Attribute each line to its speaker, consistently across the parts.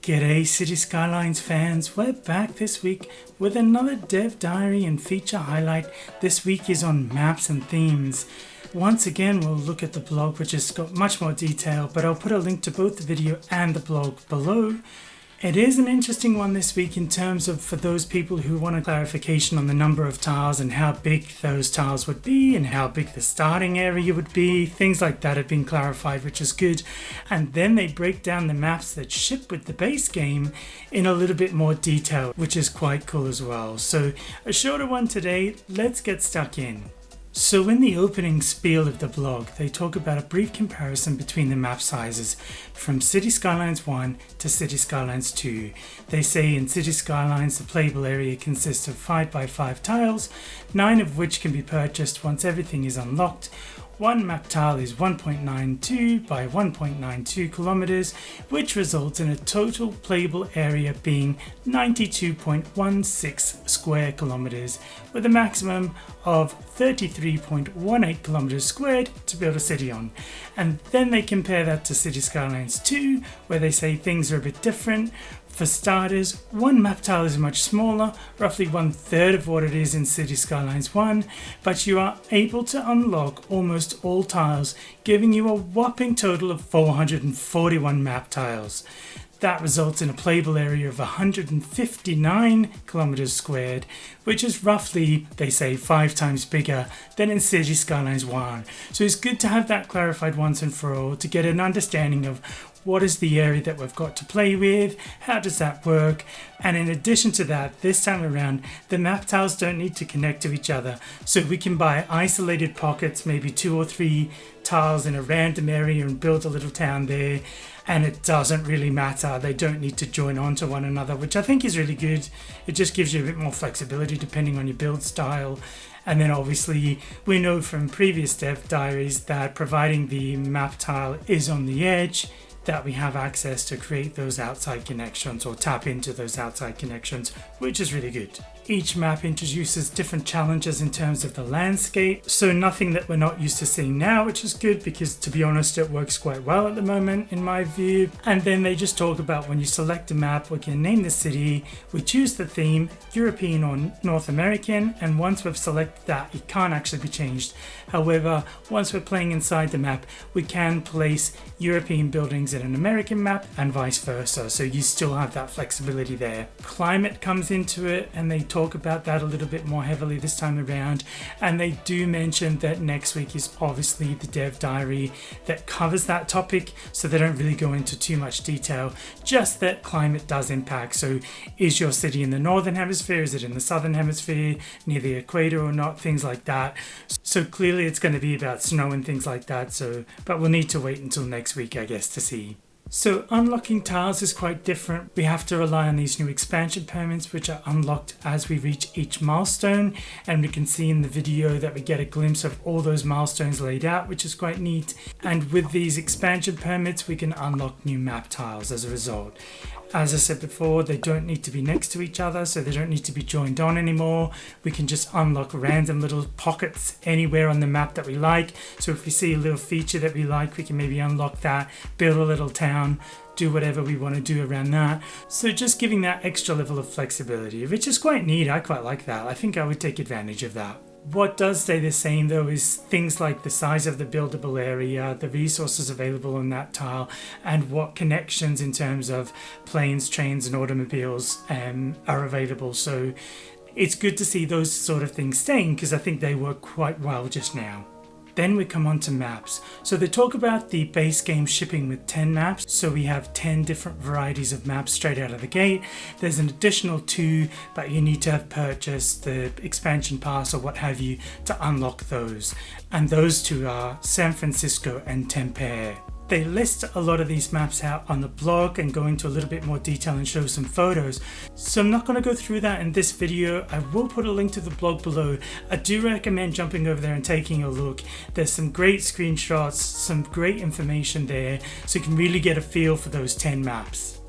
Speaker 1: G'day City Skylines fans, we're back this week with another dev diary and feature highlight. This week is on maps and themes. Once again we'll look at the blog, which has got much more detail, but I'll put a link to both the video and the blog below. It is an interesting one this week in terms of for those people who want a clarification on the number of tiles and how big those tiles would be and how big the starting area would be. Things like that have been clarified, which is good. And then they break down the maps that ship with the base game in a little bit more detail, which is quite cool as well. So a shorter one today, let's get stuck in. So in the opening spiel of the blog, they talk about a brief comparison between the map sizes from City Skylines 1 to City Skylines 2. They say in City Skylines the playable area consists of 5x5 tiles, 9 of which can be purchased once everything is unlocked. One map tile is 1.92 by 1.92 kilometers, which results in a total playable area being 92.16 square kilometers, with a maximum of 33.18 kilometers squared to build a city on. And then they compare that to City Skylines 2, where they say things are a bit different. For starters, one map tile is much smaller, roughly 1/3 of what it is in City Skylines 1, but you are able to unlock almost all tiles, giving you a whopping total of 441 map tiles. That results in a playable area of 159 kilometers squared, which is roughly, they say, 5 times bigger than in City Skylines 1. So it's good to have that clarified once and for all to get an understanding of what is the area that we've got to play with, how does that work, and in addition to that, this time around, the map tiles don't need to connect to each other, so we can buy isolated pockets, maybe 2 or 3 tiles in a random area and build a little town there, and it doesn't really matter. They don't need to join onto one another, which I think is really good. It just gives you a bit more flexibility depending on your build style. And then obviously we know from previous dev diaries that providing the map tile is on the edge, that we have access to create those outside connections or tap into those outside connections, which is really good. Each map introduces different challenges in terms of the landscape, so nothing that we're not used to seeing now, which is good because, to be honest, it works quite well at the moment in my view. And then they just talk about when you select a map, we can name the city, we choose the theme, European or North American, and once we've selected that, it can't actually be changed. However, once we're playing inside the map, we can place European buildings in an American map and vice versa, so you still have that flexibility there. Climate comes into it, and they talk about that a little bit more heavily this time around, and they do mention that next week is obviously the dev diary that covers that topic, so they don't really go into too much detail, just that climate does impact. So is your city in the northern hemisphere, is it in the southern hemisphere, near the equator or not, things like that. So clearly it's going to be about snow and things like that, so but we'll need to wait until next week, I guess, to see. So unlocking tiles is quite different. We have to rely on these new expansion permits, which are unlocked as we reach each milestone, and we can see in the video that we get a glimpse of all those milestones laid out, which is quite neat. And with these expansion permits we can unlock new map tiles as a result. As I said before, they don't need to be next to each other, so they don't need to be joined on anymore. We can just unlock random little pockets anywhere on the map that we like. So if we see a little feature that we like, we can maybe unlock that, build a little town, do whatever we want to do around that. So just giving that extra level of flexibility, which is quite neat. I quite like that. I think I would take advantage of that. What does stay the same though is things like the size of the buildable area, the resources available on that tile, and what connections in terms of planes, trains and automobiles are available. So it's good to see those sort of things staying because I think they work quite well just now. Then we come on to maps. So they talk about the base game shipping with 10 maps. So we have 10 different varieties of maps straight out of the gate. There's an additional 2, but you need to have purchased the expansion pass or what have you to unlock those. And those 2 are San Francisco and Tampere. They list a lot of these maps out on the blog and go into a little bit more detail and show some photos. So I'm not going to go through that in this video. I will put a link to the blog below. I do recommend jumping over there and taking a look. There's some great screenshots, some great information there, so you can really get a feel for those 10 maps.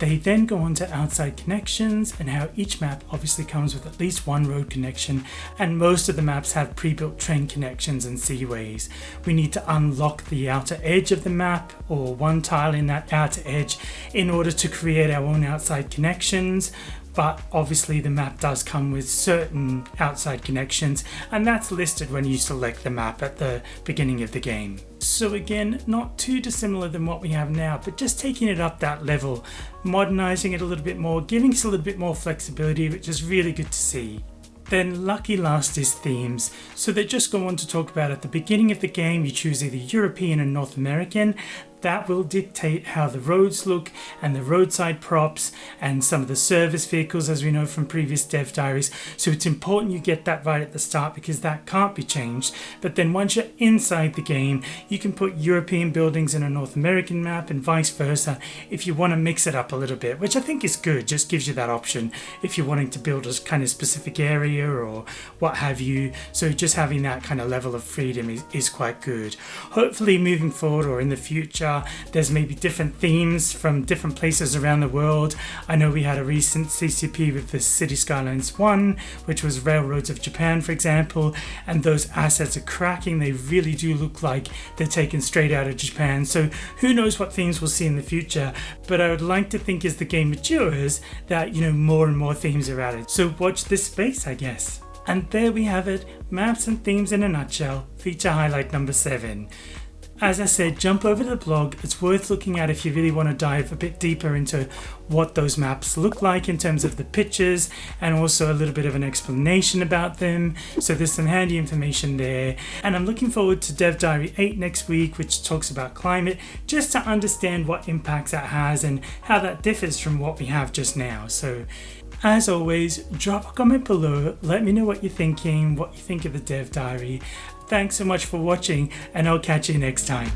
Speaker 1: They then go on to outside connections and how each map obviously comes with at least one road connection, and most of the maps have pre-built train connections and seaways. We need to unlock the outer edge of the map or one tile in that outer edge in order to create our own outside connections. But obviously the map does come with certain outside connections, and that's listed when you select the map at the beginning of the game. So again, not too dissimilar than what we have now, but just taking it up that level, modernizing it a little bit more, giving us a little bit more flexibility, which is really good to see. Then lucky last is themes. So they just go on to talk about at the beginning of the game you choose either European and North American. That will dictate how the roads look and the roadside props and some of the service vehicles, as we know from previous dev diaries. So it's important you get that right at the start because that can't be changed. But then once you're inside the game, you can put European buildings in a North American map and vice versa if you want to mix it up a little bit, which I think is good. Just gives you that option if you're wanting to build a kind of specific area or what have you. So just having that kind of level of freedom is quite good. Hopefully moving forward or in the future, there's maybe different themes from different places around the world. I know we had a recent CCP with the City Skylines 1, which was Railroads of Japan, for example, and those assets are cracking. They really do look like they're taken straight out of Japan. So who knows what themes we'll see in the future, but I would like to think as the game matures that, more and more themes are added. So watch this space, I guess. And there we have it, maps and themes in a nutshell, feature highlight number 7. As I said, jump over to the blog. It's worth looking at if you really want to dive a bit deeper into what those maps look like in terms of the pictures and also a little bit of an explanation about them. So there's some handy information there. And I'm looking forward to Dev Diary 8 next week, which talks about climate, just to understand what impacts that has and how that differs from what we have just now. So as always, drop a comment below. Let me know what you're thinking, what you think of the Dev Diary. Thanks so much for watching, and I'll catch you next time.